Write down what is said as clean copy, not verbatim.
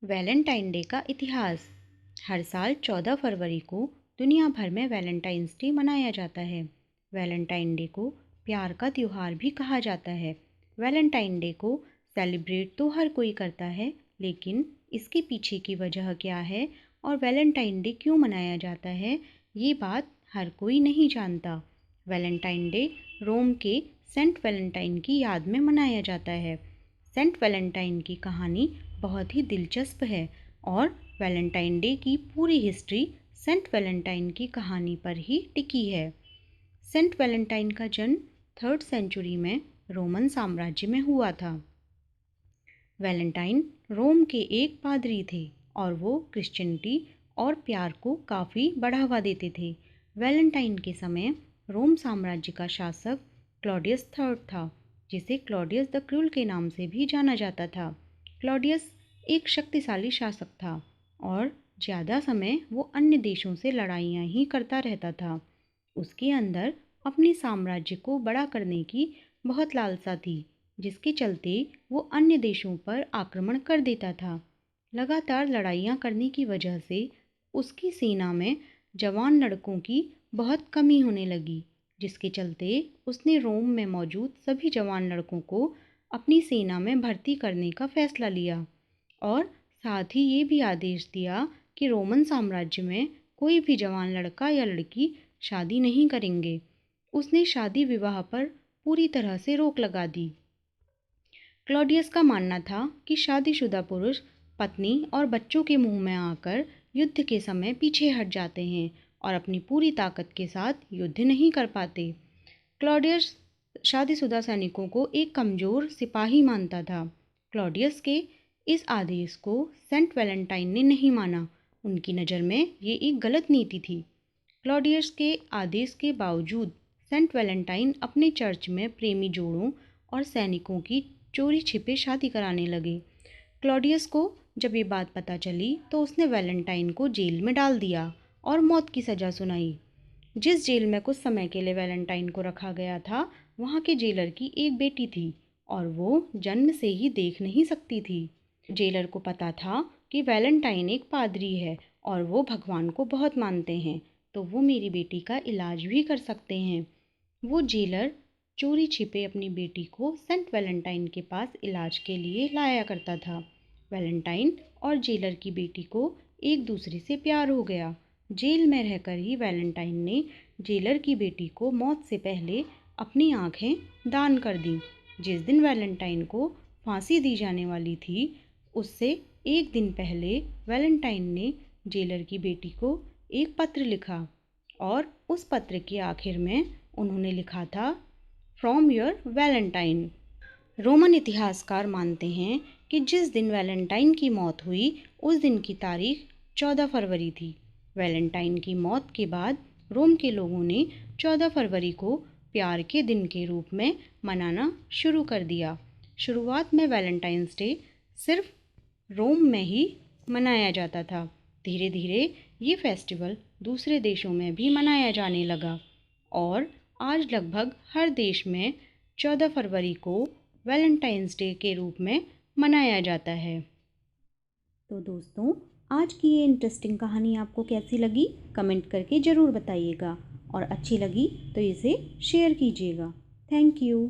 Valentine day का इतिहास। हर साल 14 फरवरी को दुनिया भर में वैलेंटाइंस डे मनाया जाता है। वैलेंटाइन डे को प्यार का त्योहार भी कहा जाता है। वैलेंटाइन डे को सेलिब्रेट तो हर कोई करता है, लेकिन इसके पीछे की वजह क्या है और वैलेंटाइन डे क्यों मनाया जाता है, ये बात हर कोई नहीं जानता। वैलेंटाइन डे रोम के सेंट वैलेंटाइन की याद में मनाया जाता है। सेंट वैलेंटाइन की कहानी बहुत ही दिलचस्प है और वैलेंटाइन डे की पूरी हिस्ट्री सेंट वैलेंटाइन की कहानी पर ही टिकी है। सेंट वैलेंटाइन का जन्म 3rd सेंचुरी में रोमन साम्राज्य में हुआ था। वैलेंटाइन रोम के एक पादरी थे और वो क्रिश्चियनिटी और प्यार को काफ़ी बढ़ावा देते थे। वैलेंटाइन के समय रोम साम्राज्य का शासक क्लॉडियस III था, जिसे क्लॉडियस द क्रूल के नाम से भी जाना जाता था। क्लॉडियस एक शक्तिशाली शासक था और ज़्यादा समय वो अन्य देशों से लड़ाइयाँ ही करता रहता था। उसके अंदर अपने साम्राज्य को बड़ा करने की बहुत लालसा थी, जिसके चलते वो अन्य देशों पर आक्रमण कर देता था। लगातार लड़ाइयाँ करने की वजह से उसकी सेना में जवान लड़कों की बहुत कमी होने लगी, जिसके चलते उसने रोम में मौजूद सभी जवान लड़कों को अपनी सेना में भर्ती करने का फैसला लिया और साथ ही ये भी आदेश दिया कि रोमन साम्राज्य में कोई भी जवान लड़का या लड़की शादी नहीं करेंगे। उसने शादी विवाह पर पूरी तरह से रोक लगा दी। क्लॉडियस का मानना था कि शादीशुदा पुरुष पत्नी और बच्चों के मुंह में आकर युद्ध के समय पीछे हट जाते हैं और अपनी पूरी ताकत के साथ युद्ध नहीं कर पाते। क्लॉडियस शादीशुदा सैनिकों को एक कमज़ोर सिपाही मानता था। क्लॉडियस के इस आदेश को सेंट वैलेंटाइन ने नहीं माना। उनकी नज़र में ये एक गलत नीति थी। क्लॉडियस के आदेश के बावजूद सेंट वैलेंटाइन अपने चर्च में प्रेमी जोड़ों और सैनिकों की चोरी छिपे शादी कराने लगे। क्लॉडियस को जब ये बात पता चली तो उसने वैलेंटाइन को जेल में डाल दिया और मौत की सज़ा सुनाई। जिस जेल में कुछ समय के लिए वैलेंटाइन को रखा गया था, वहाँ के जेलर की एक बेटी थी और वो जन्म से ही देख नहीं सकती थी। जेलर को पता था कि वैलेंटाइन एक पादरी है और वो भगवान को बहुत मानते हैं, तो वो मेरी बेटी का इलाज भी कर सकते हैं। वो जेलर चोरी छिपे अपनी बेटी को सेंट वैलेंटाइन के पास इलाज के लिए लाया करता था। वैलेंटाइन और जेलर की बेटी को एक दूसरे से प्यार हो गया। जेल में रहकर ही वैलेंटाइन ने जेलर की बेटी को मौत से पहले अपनी आँखें दान कर दी। जिस दिन वैलेंटाइन को फांसी दी जाने वाली थी, उससे एक दिन पहले वैलेंटाइन ने जेलर की बेटी को एक पत्र लिखा और उस पत्र के आखिर में उन्होंने लिखा था, फ्रॉम योर वैलेंटाइन। रोमन इतिहासकार मानते हैं कि जिस दिन वैलेंटाइन की मौत हुई, उस दिन की तारीख 14 फरवरी थी। वैलेंटाइन की मौत के बाद रोम के लोगों ने 14 फरवरी को प्यार के दिन के रूप में मनाना शुरू कर दिया। शुरुआत में वैलेंटाइंस डे सिर्फ रोम में ही मनाया जाता था। धीरे धीरे ये फेस्टिवल दूसरे देशों में भी मनाया जाने लगा और आज लगभग हर देश में 14 फरवरी को वैलेंटाइंस डे के रूप में मनाया जाता है। तो दोस्तों, आज की ये इंटरेस्टिंग कहानी आपको कैसी लगी, कमेंट करके ज़रूर बताइएगा और अच्छी लगी तो इसे शेयर कीजिएगा। Thank you.